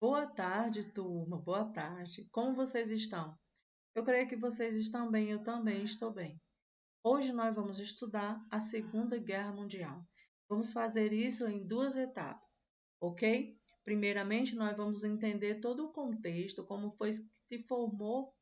Boa tarde, turma. Boa tarde. Como vocês estão? Eu creio que vocês estão bem, eu também estou bem. Hoje nós vamos estudar a Segunda Guerra Mundial. Vamos fazer isso em duas etapas, ok? Primeiramente, nós vamos entender todo o contexto, como foi que se formou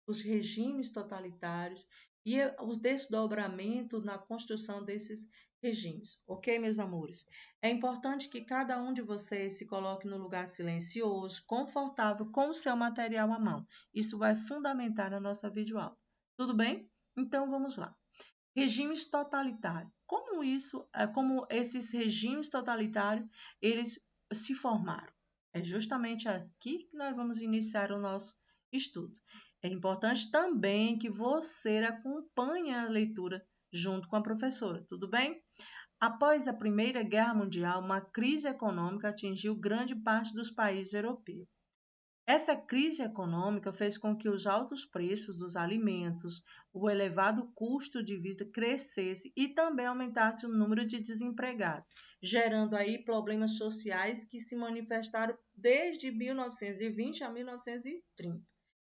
os regimes totalitários e o desdobramento na construção desses regimes, ok, meus amores? É importante que cada um de vocês se coloque no lugar silencioso, confortável, com o seu material à mão. Isso vai fundamentar a nossa videoaula. Tudo bem? Então vamos lá. Regimes totalitários. Como esses regimes totalitários, eles se formaram? É justamente aqui que nós vamos iniciar o nosso estudo. É importante também que você acompanhe a leitura junto com a professora, tudo bem? Após a Primeira Guerra Mundial, uma crise econômica atingiu grande parte dos países europeus. Essa crise econômica fez com que os altos preços dos alimentos, o elevado custo de vida crescesse e também aumentasse o número de desempregados, gerando aí problemas sociais que se manifestaram desde 1920 a 1930.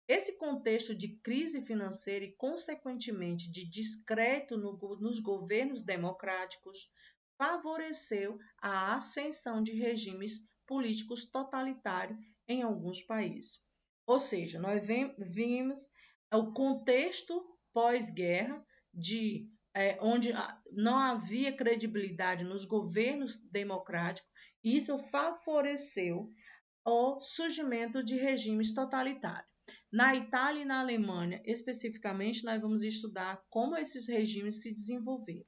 Esse contexto de crise financeira e, consequentemente, de descrédito nos governos democráticos favoreceu a ascensão de regimes políticos totalitários em alguns países. Ou seja, nós vimos o contexto pós-guerra onde não havia credibilidade nos governos democráticos, e isso favoreceu o surgimento de regimes totalitários. Na Itália e na Alemanha, especificamente, nós vamos estudar como esses regimes se desenvolveram.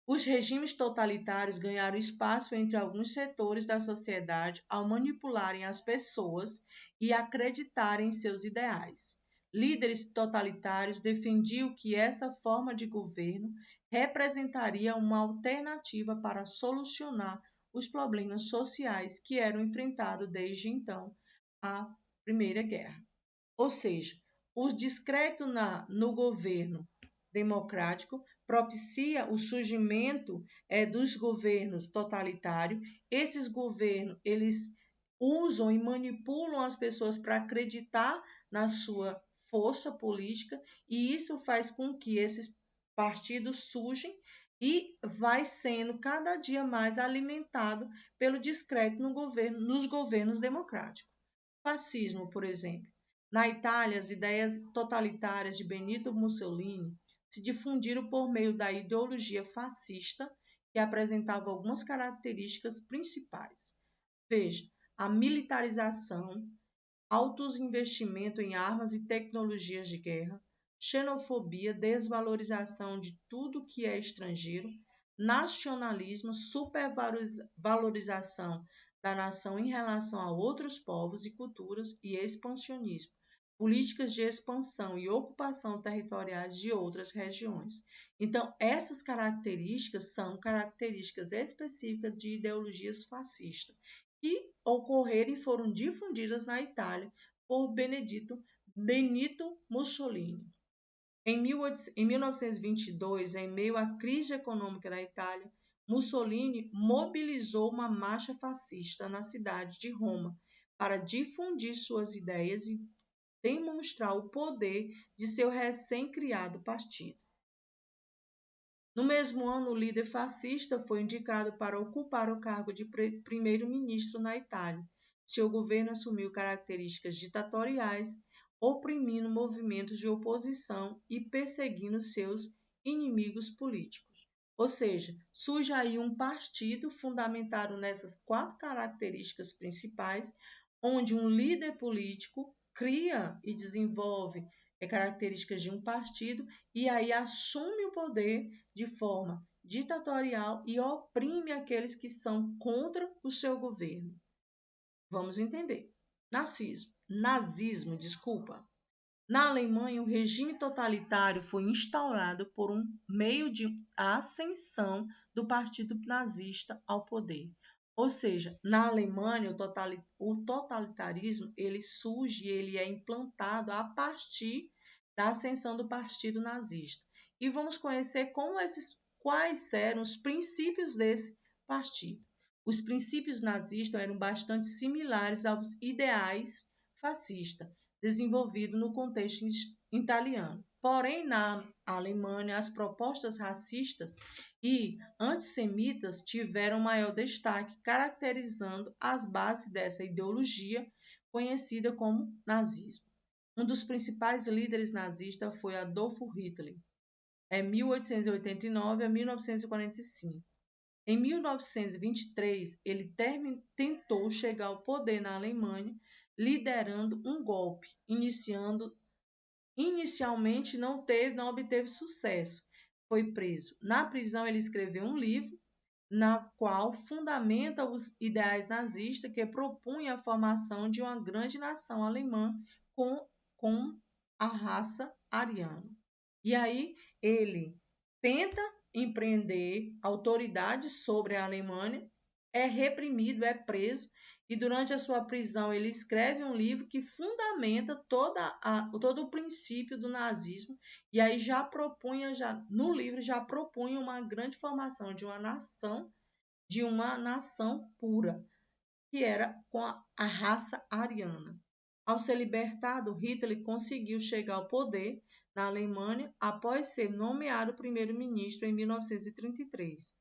Os regimes totalitários ganharam espaço entre alguns setores da sociedade ao manipularem as pessoas e acreditarem em seus ideais. Líderes totalitários defendiam que essa forma de governo representaria uma alternativa para solucionar os problemas sociais que eram enfrentados desde então a Primeira Guerra. Ou seja, o descrédito no governo democrático propicia o surgimento dos governos totalitários. Esses governos, eles usam e manipulam as pessoas para acreditar na sua força política, e isso faz com que esses partidos surjam e vai sendo cada dia mais alimentado pelo descrédito nos governos democráticos. Fascismo, por exemplo. Na Itália, as ideias totalitárias de Benito Mussolini se difundiram por meio da ideologia fascista, que apresentava algumas características principais. Veja, a militarização, altos investimentos em armas e tecnologias de guerra, xenofobia, desvalorização de tudo que é estrangeiro, nacionalismo, supervalorização da nação em relação a outros povos e culturas e expansionismo, políticas de expansão e ocupação territoriais de outras regiões. Então, essas características são características específicas de ideologias fascistas que ocorreram e foram difundidas na Itália por Benito Mussolini. Em 1922, em meio à crise econômica na Itália, Mussolini mobilizou uma marcha fascista na cidade de Roma para difundir suas ideias e demonstrar o poder de seu recém-criado partido. No mesmo ano, o líder fascista foi indicado para ocupar o cargo de primeiro-ministro na Itália. Seu governo assumiu características ditatoriais, oprimindo movimentos de oposição e perseguindo seus inimigos políticos. Ou seja, surge aí um partido fundamentado nessas quatro características principais, onde um líder político cria e desenvolve características de um partido e aí assume o poder de forma ditatorial e oprime aqueles que são contra o seu governo. Vamos entender. Nazismo. Na Alemanha, o regime totalitário foi instaurado por um meio de ascensão do partido nazista ao poder. Ou seja, na Alemanha, o totalitarismo ele surge, ele é implantado a partir da ascensão do partido nazista. E vamos conhecer quais eram os princípios desse partido. Os princípios nazistas eram bastante similares aos ideais fascistas, desenvolvidos no contexto italiano. Porém, na Alemanha, as propostas racistas e antissemitas tiveram maior destaque, caracterizando as bases dessa ideologia conhecida como nazismo. Um dos principais líderes nazistas foi Adolf Hitler, em 1889 a 1945. Em 1923, ele tentou chegar ao poder na Alemanha, liderando um golpe, inicialmente não obteve sucesso. Foi preso. Na prisão, ele escreveu um livro na qual fundamenta os ideais nazistas que propunha a formação de uma grande nação alemã com a raça ariana. E aí ele tenta empreender autoridades sobre a Alemanha, é reprimido, é preso, e durante a sua prisão ele escreve um livro que fundamenta todo o princípio do nazismo, e aí no livro já propunha uma grande formação de uma nação pura, que era com a raça ariana. Ao ser libertado, Hitler conseguiu chegar ao poder na Alemanha após ser nomeado primeiro-ministro em 1933.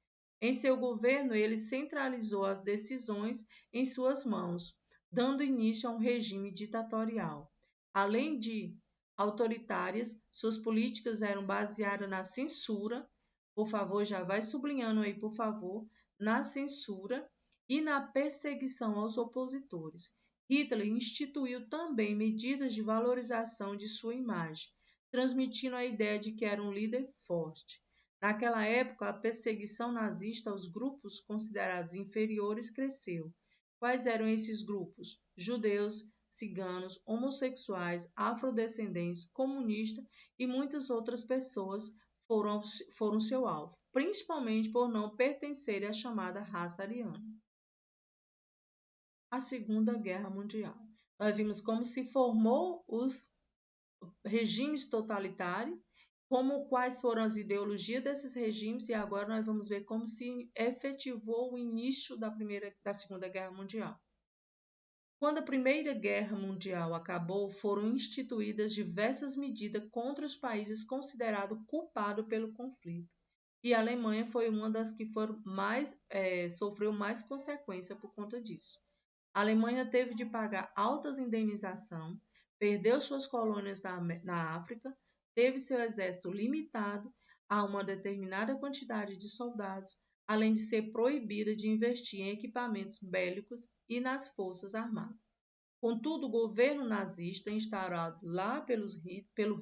Em seu governo, ele centralizou as decisões em suas mãos, dando início a um regime ditatorial. Além de autoritárias, suas políticas eram baseadas na censura, por favor, já vai sublinhando aí, por favor, na censura e na perseguição aos opositores. Hitler instituiu também medidas de valorização de sua imagem, transmitindo a ideia de que era um líder forte. Naquela época, a perseguição nazista aos grupos considerados inferiores cresceu. Quais eram esses grupos? Judeus, ciganos, homossexuais, afrodescendentes, comunistas e muitas outras pessoas foram seu alvo, principalmente por não pertencerem à chamada raça ariana. A Segunda Guerra Mundial. Nós vimos como se formou os regimes totalitários, quais foram as ideologias desses regimes, e agora nós vamos ver como se efetivou o início da Segunda Guerra Mundial. Quando a Primeira Guerra Mundial acabou, foram instituídas diversas medidas contra os países considerados culpados pelo conflito. E a Alemanha foi uma das que sofreu mais consequências por conta disso. A Alemanha teve de pagar altas indenizações, perdeu suas colônias na África, teve seu exército limitado a uma determinada quantidade de soldados, além de ser proibida de investir em equipamentos bélicos e nas forças armadas. Contudo, o governo nazista, instaurado lá pelo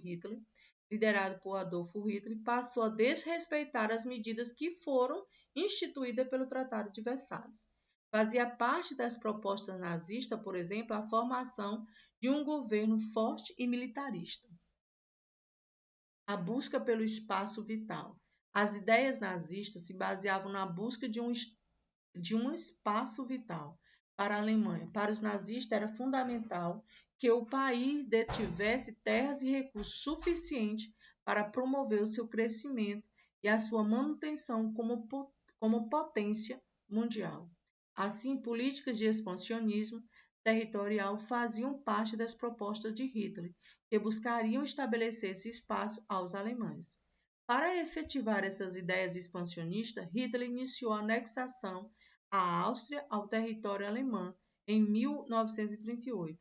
Hitler, liderado por Adolf Hitler, passou a desrespeitar as medidas que foram instituídas pelo Tratado de Versalhes. Fazia parte das propostas nazistas, por exemplo, a formação de um governo forte e militarista. A busca pelo espaço vital. As ideias nazistas se baseavam na busca de um espaço vital. Para a Alemanha, para os nazistas, era fundamental que o país detivesse terras e recursos suficientes para promover o seu crescimento e a sua manutenção como potência mundial. Assim, políticas de expansionismo territorial faziam parte das propostas de Hitler, que buscariam estabelecer esse espaço aos alemães. Para efetivar essas ideias expansionistas, Hitler iniciou a anexação à Áustria ao território alemão em 1938.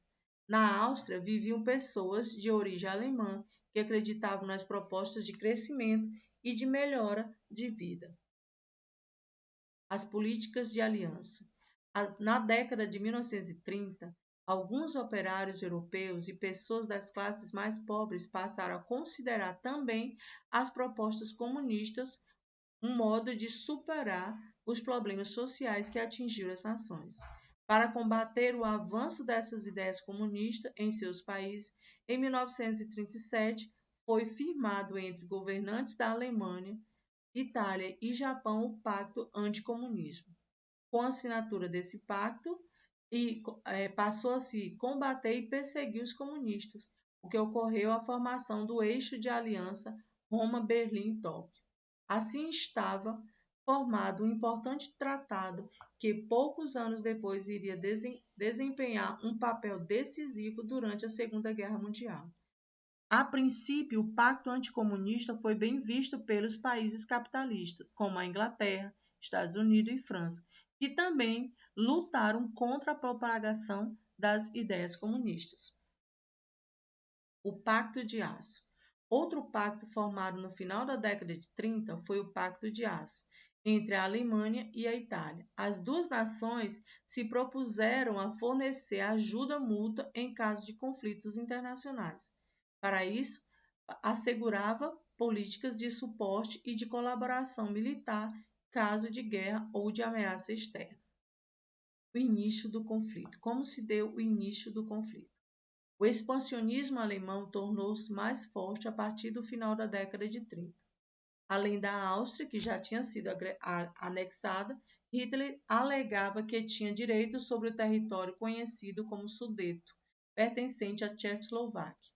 Na Áustria viviam pessoas de origem alemã que acreditavam nas propostas de crescimento e de melhora de vida. As políticas de aliança. Na década de 1930, alguns operários europeus e pessoas das classes mais pobres passaram a considerar também as propostas comunistas um modo de superar os problemas sociais que atingiram as nações. Para combater o avanço dessas ideias comunistas em seus países, em 1937 foi firmado entre governantes da Alemanha, Itália e Japão o Pacto Anticomunismo. Com a assinatura desse pacto, passou a se combater e perseguir os comunistas, o que ocorreu a formação do eixo de aliança Roma-Berlim-Tóquio. Assim estava formado um importante tratado que poucos anos depois iria desempenhar um papel decisivo durante a Segunda Guerra Mundial. A princípio, o Pacto Anticomunista foi bem visto pelos países capitalistas, como a Inglaterra, Estados Unidos e França, que também lutaram contra a propagação das ideias comunistas. O Pacto de Aço. Outro pacto formado no final da década de 30 foi o Pacto de Aço, entre a Alemanha e a Itália. As duas nações se propuseram a fornecer ajuda mútua em caso de conflitos internacionais. Para isso, assegurava políticas de suporte e de colaboração militar caso de guerra ou de ameaça externa. O início do conflito. Como se deu o início do conflito? O expansionismo alemão tornou-se mais forte a partir do final da década de 30. Além da Áustria, que já tinha sido anexada, Hitler alegava que tinha direito sobre o território conhecido como Sudeto, pertencente à Tchecoslováquia.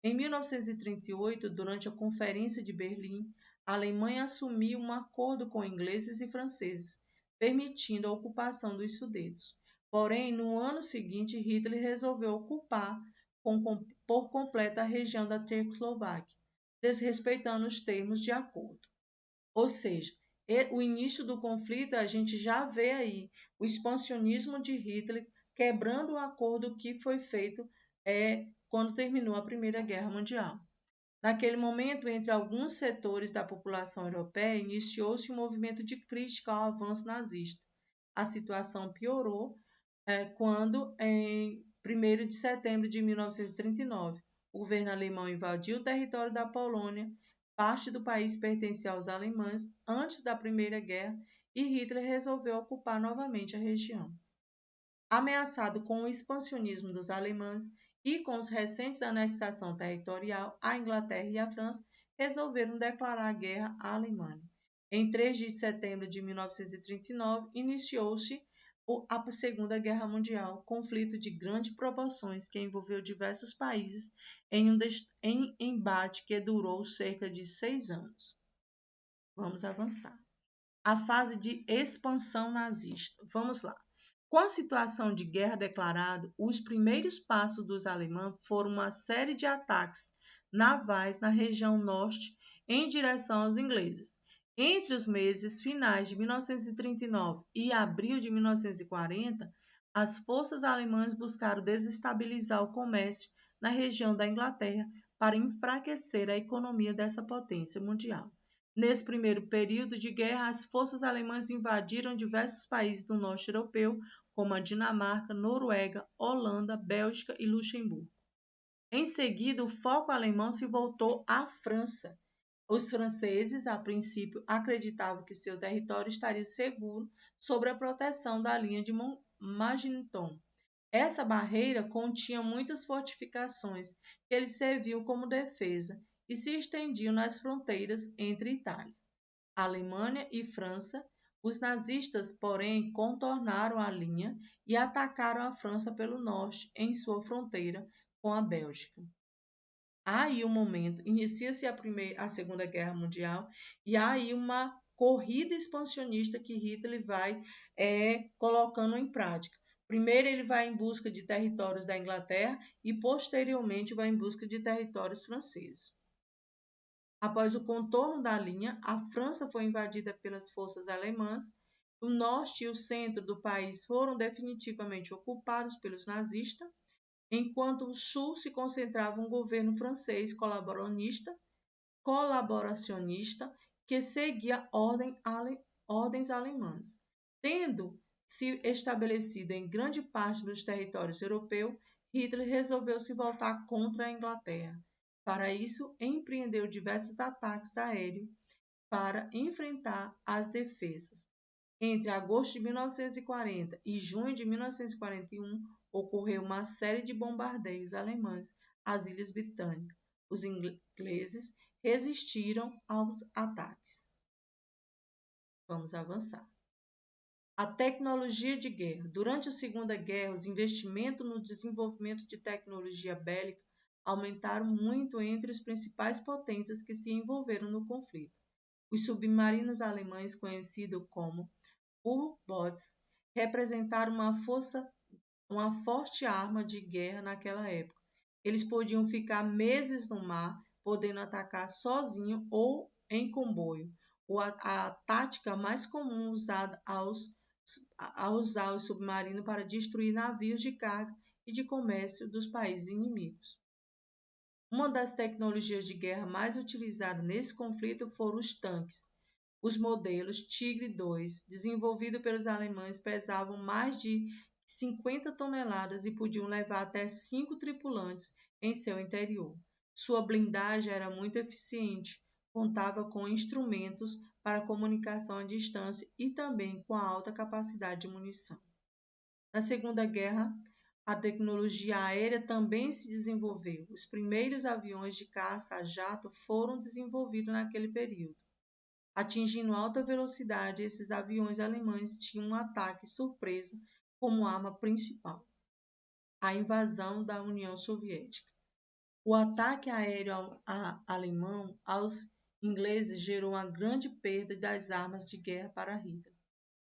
Em 1938, durante a Conferência de Berlim, a Alemanha assumiu um acordo com ingleses e franceses, permitindo a ocupação dos Sudetos. Porém, no ano seguinte, Hitler resolveu ocupar por completo a região da Tchecoslováquia, desrespeitando os termos de acordo. Ou seja, o início do conflito a gente já vê aí o expansionismo de Hitler quebrando o acordo que foi feito quando terminou a Primeira Guerra Mundial. Naquele momento, entre alguns setores da população europeia, iniciou-se um movimento de crítica ao avanço nazista. A situação piorou quando, em 1º de setembro de 1939, o governo alemão invadiu o território da Polônia. Parte do país pertencia aos alemães antes da Primeira Guerra e Hitler resolveu ocupar novamente a região. Ameaçado com o expansionismo dos alemães e com os recentes anexação territorial, a Inglaterra e a França resolveram declarar guerra à Alemanha. Em 3 de setembro de 1939, iniciou-se a Segunda Guerra Mundial, conflito de grandes proporções que envolveu diversos países em um embate que durou cerca de 6 anos. Vamos avançar. A fase de expansão nazista. Vamos lá. Com a situação de guerra declarada, os primeiros passos dos alemães foram uma série de ataques navais na região norte em direção aos ingleses. Entre os meses finais de 1939 e abril de 1940, as forças alemãs buscaram desestabilizar o comércio na região da Inglaterra para enfraquecer a economia dessa potência mundial. Nesse primeiro período de guerra, as forças alemãs invadiram diversos países do norte europeu, como a Dinamarca, Noruega, Holanda, Bélgica e Luxemburgo. Em seguida, o foco alemão se voltou à França. Os franceses, a princípio, acreditavam que seu território estaria seguro sob a proteção da linha de Maginot. Essa barreira continha muitas fortificações que eles serviam como defesa e se estendiam nas fronteiras entre Itália, Alemanha e França. Os nazistas, porém, contornaram a linha e atacaram a França pelo norte, em sua fronteira com a Bélgica. Há aí um momento, inicia-se a Segunda Guerra Mundial e há aí uma corrida expansionista que Hitler vai colocando em prática. Primeiro ele vai em busca de territórios da Inglaterra e posteriormente vai em busca de territórios franceses. Após o contorno da linha, a França foi invadida pelas forças alemãs, o norte e o centro do país foram definitivamente ocupados pelos nazistas, enquanto o sul se concentrava um governo francês colaboracionista que seguia ordens alemãs. Tendo se estabelecido em grande parte dos territórios europeus, Hitler resolveu se voltar contra a Inglaterra. Para isso, empreendeu diversos ataques aéreos para enfrentar as defesas. Entre agosto de 1940 e junho de 1941, ocorreu uma série de bombardeios alemães às Ilhas Britânicas. Os ingleses resistiram aos ataques. Vamos avançar. A tecnologia de guerra. Durante a Segunda Guerra, os investimentos no desenvolvimento de tecnologia bélica aumentaram muito entre as principais potências que se envolveram no conflito. Os submarinos alemães, conhecidos como U-Boats, representaram uma forte arma de guerra naquela época. Eles podiam ficar meses no mar, podendo atacar sozinho ou em comboio. A tática mais comum usada a usar o submarino para destruir navios de carga e de comércio dos países inimigos. Uma das tecnologias de guerra mais utilizadas nesse conflito foram os tanques. Os modelos Tigre II, desenvolvidos pelos alemães, pesavam mais de 50 toneladas e podiam levar até 5 tripulantes em seu interior. Sua blindagem era muito eficiente, contava com instrumentos para comunicação à distância e também com alta capacidade de munição. Na Segunda Guerra, a tecnologia aérea também se desenvolveu. Os primeiros aviões de caça a jato foram desenvolvidos naquele período. Atingindo alta velocidade, esses aviões alemães tinham um ataque surpresa como arma principal: a invasão da União Soviética. O ataque aéreo alemão aos ingleses gerou uma grande perda das armas de guerra para Hitler.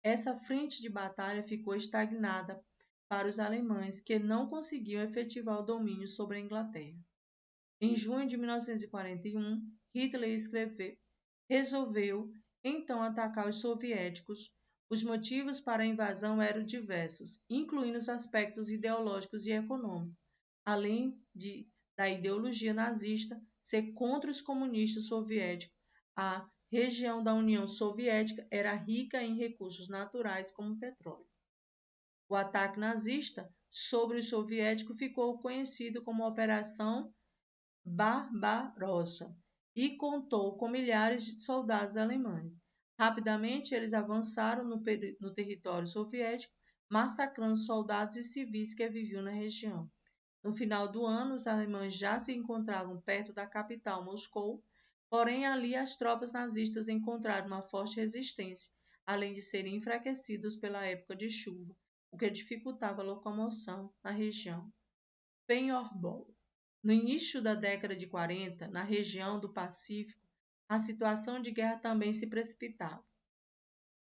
Essa frente de batalha ficou estagnada para os alemães, que não conseguiam efetivar o domínio sobre a Inglaterra. Em junho de 1941, Hitler resolveu então atacar os soviéticos. Os motivos para a invasão eram diversos, incluindo os aspectos ideológicos e econômicos, além da ideologia nazista ser contra os comunistas soviéticos. A região da União Soviética era rica em recursos naturais como petróleo. O ataque nazista sobre os soviéticos ficou conhecido como Operação Barbarossa e contou com milhares de soldados alemães. Rapidamente, eles avançaram no território soviético, massacrando soldados e civis que viviam na região. No final do ano, os alemães já se encontravam perto da capital, Moscou, porém ali as tropas nazistas encontraram uma forte resistência, além de serem enfraquecidos pela época de chuva, o que dificultava a locomoção na região. Penhorbol. No início da década de 40, na região do Pacífico, a situação de guerra também se precipitava.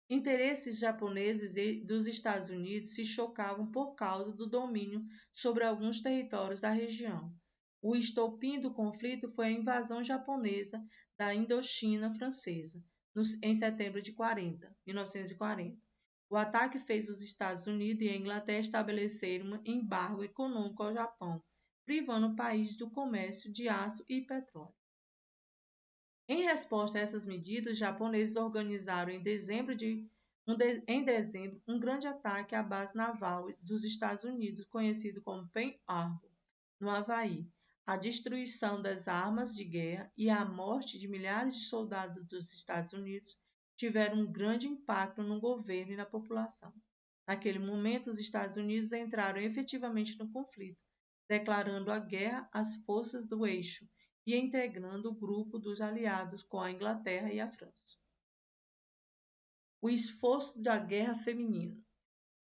Interesses japoneses e dos Estados Unidos se chocavam por causa do domínio sobre alguns territórios da região. O estopim do conflito foi a invasão japonesa da Indochina francesa, em setembro de 1940. O ataque fez os Estados Unidos e a Inglaterra estabelecerem um embargo econômico ao Japão, privando o país do comércio de aço e petróleo. Em resposta a essas medidas, os japoneses organizaram em dezembro um grande ataque à base naval dos Estados Unidos, conhecido como Pearl Harbor, no Havaí. A destruição das armas de guerra e a morte de milhares de soldados dos Estados Unidos tiveram um grande impacto no governo e na população. Naquele momento, os Estados Unidos entraram efetivamente no conflito, declarando a guerra às forças do eixo e integrando o grupo dos aliados com a Inglaterra e a França. O esforço da guerra feminina.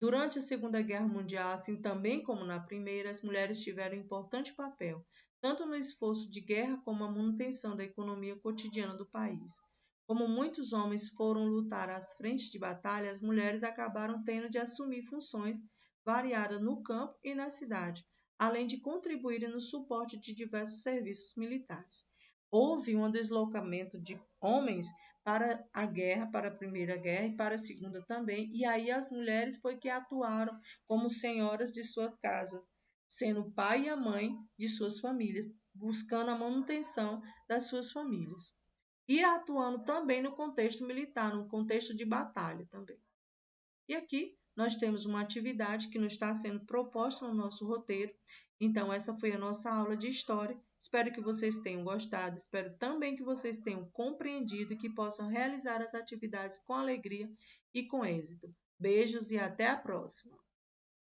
Durante a Segunda Guerra Mundial, assim também como na Primeira, as mulheres tiveram um importante papel, tanto no esforço de guerra como na manutenção da economia cotidiana do país. Como muitos homens foram lutar às frentes de batalha, as mulheres acabaram tendo de assumir funções variadas no campo e na cidade, além de contribuírem no suporte de diversos serviços militares. Houve um deslocamento de homens para a guerra, para a Primeira Guerra e para a Segunda também, e aí as mulheres foi que atuaram como senhoras de sua casa, sendo o pai e a mãe de suas famílias, buscando a manutenção das suas famílias. E atuando também no contexto militar, no contexto de batalha também. E aqui nós temos uma atividade que nos está sendo proposta no nosso roteiro. Então, essa foi a nossa aula de História. Espero que vocês tenham gostado, espero também que vocês tenham compreendido e que possam realizar as atividades com alegria e com êxito. Beijos e até a próxima!